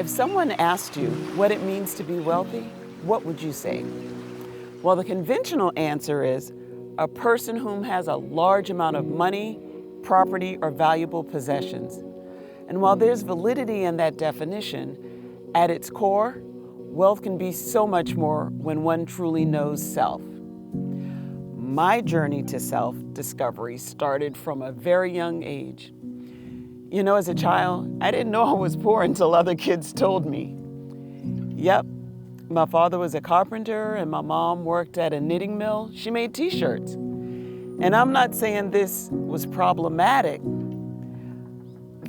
If someone asked you what it means to be wealthy, what would you say? Well, the conventional answer is a person whom has a large amount of money, property, or valuable possessions. And while there's validity in that definition, at its core, wealth can be so much more when one truly knows self. My journey to self-discovery started from a very young age. You know, as a child, I didn't know I was poor until other kids told me. Yep, my father was a carpenter and my mom worked at a knitting mill. She made t-shirts. And I'm not saying this was problematic,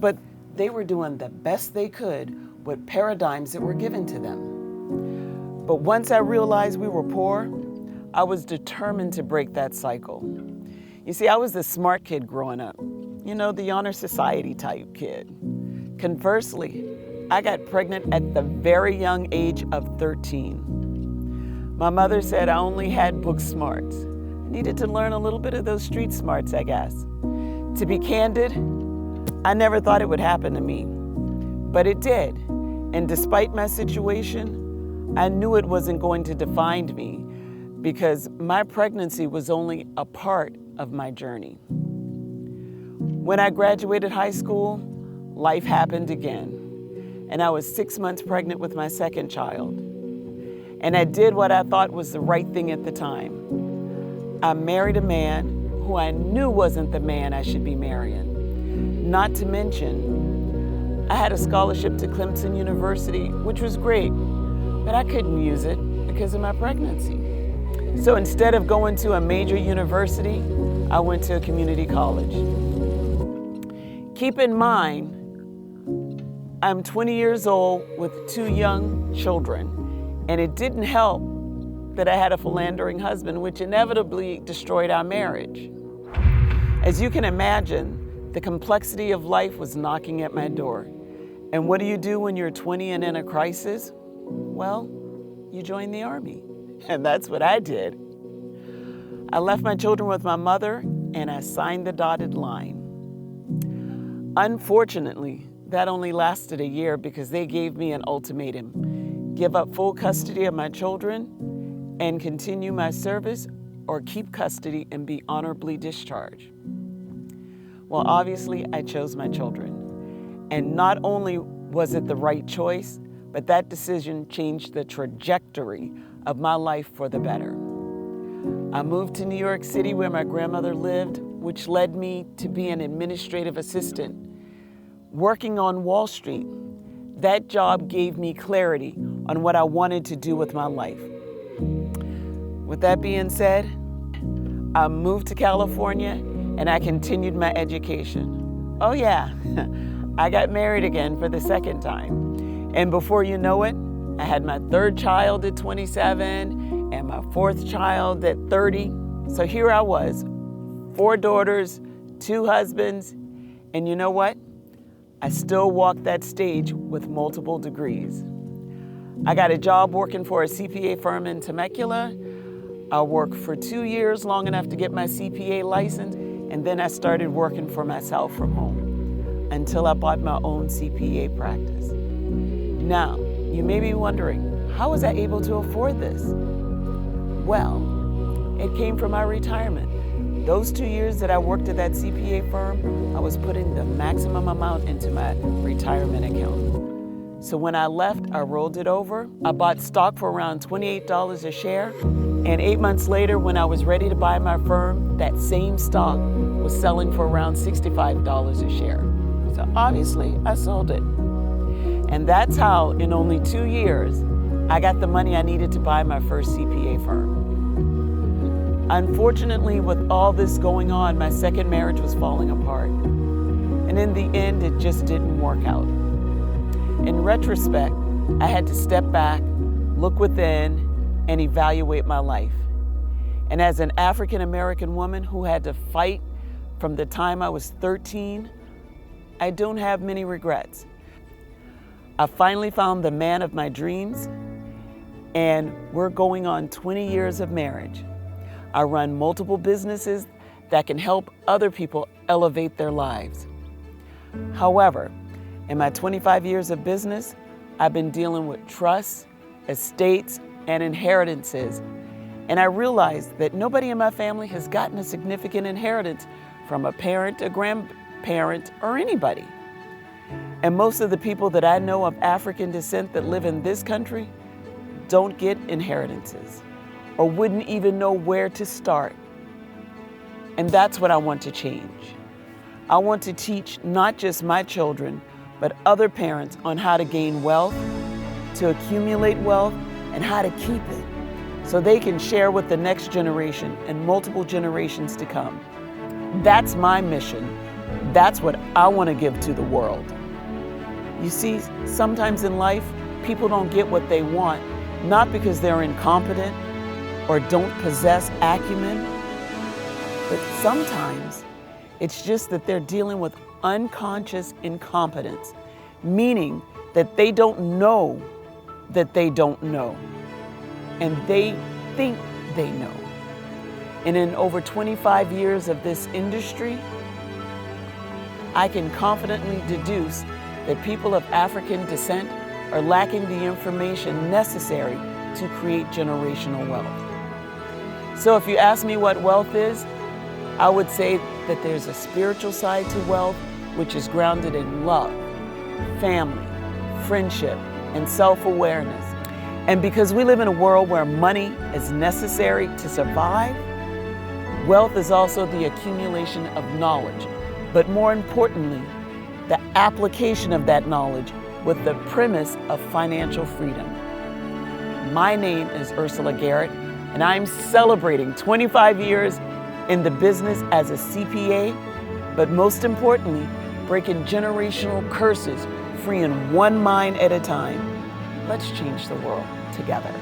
but they were doing the best they could with paradigms that were given to them. But once I realized we were poor, I was determined to break that cycle. You see, I was the smart kid growing up. You know, the honor society type kid. Conversely, I got pregnant at the very young age of 13. My mother said I only had book smarts. I needed to learn a little bit of those street smarts, I guess. To be candid, I never thought it would happen to me, but it did. And despite my situation, I knew it wasn't going to define me because my pregnancy was only a part of my journey. When I graduated high school, life happened again, and I was 6 months pregnant with my second child. And I did what I thought was the right thing at the time. I married a man who I knew wasn't the man I should be marrying. Not to mention, I had a scholarship to Clemson University, which was great, but I couldn't use it because of my pregnancy. So instead of going to a major university, I went to a community college. Keep in mind, I'm 20 years old with 2 young children, and it didn't help that I had a philandering husband, which inevitably destroyed our marriage. As you can imagine, the complexity of life was knocking at my door. And what do you do when you're 20 and in a crisis? Well, you join the Army. And that's what I did. I left my children with my mother, and I signed the dotted line. Unfortunately, that only lasted a year because they gave me an ultimatum: give up full custody of my children and continue my service, or keep custody and be honorably discharged. Well, obviously, I chose my children. And not only was it the right choice, but that decision changed the trajectory of my life for the better. I moved to New York City where my grandmother lived, which led me to be an administrative assistant. Working on Wall Street, that job gave me clarity on what I wanted to do with my life. With that being said, I moved to California and I continued my education. Oh yeah, I got married again for the second time. And before you know it, I had my 3rd child at 27 and my 4th child at 30. So here I was, 4 daughters, 2 husbands, and you know what? I still walk that stage with multiple degrees. I got a job working for a CPA firm in Temecula. I worked for 2 years, long enough to get my CPA license, and then I started working for myself from home until I bought my own CPA practice. Now, you may be wondering, how was I able to afford this? Well, it came from my retirement. Those 2 years that I worked at that CPA firm, I was putting the maximum amount into my retirement account. So when I left, I rolled it over. I bought stock for around $28 a share. And 8 months later, when I was ready to buy my firm, that same stock was selling for around $65 a share. So obviously, I sold it. And that's how, in only 2 years, I got the money I needed to buy my first CPA firm. Unfortunately, with all this going on, my second marriage was falling apart. And in the end, it just didn't work out. In retrospect, I had to step back, look within, and evaluate my life. And as an African-American woman who had to fight from the time I was 13, I don't have many regrets. I finally found the man of my dreams, and we're going on 20 years of marriage. I run multiple businesses that can help other people elevate their lives. However, in my 25 years of business, I've been dealing with trusts, estates, and inheritances. And I realized that nobody in my family has gotten a significant inheritance from a parent, a grandparent, or anybody. And most of the people that I know of African descent that live in this country don't get inheritances or wouldn't even know where to start. And that's what I want to change. I want to teach not just my children, but other parents on how to gain wealth, to accumulate wealth, and how to keep it so they can share with the next generation and multiple generations to come. That's my mission. That's what I want to give to the world. You see, sometimes in life, people don't get what they want, not because they're incompetent or don't possess acumen, but sometimes it's just that they're dealing with unconscious incompetence, meaning that they don't know that they don't know, and they think they know. And in over 25 years of this industry, I can confidently deduce that people of African descent are lacking the information necessary to create generational wealth. So if you ask me what wealth is, I would say that there's a spiritual side to wealth, which is grounded in love, family, friendship, and self-awareness. And because we live in a world where money is necessary to survive, wealth is also the accumulation of knowledge, but more importantly, the application of that knowledge with the premise of financial freedom. My name is Ursula Garrett, and I'm celebrating 25 years in the business as a CPA, but most importantly, breaking generational curses, freeing one mind at a time. Let's change the world together.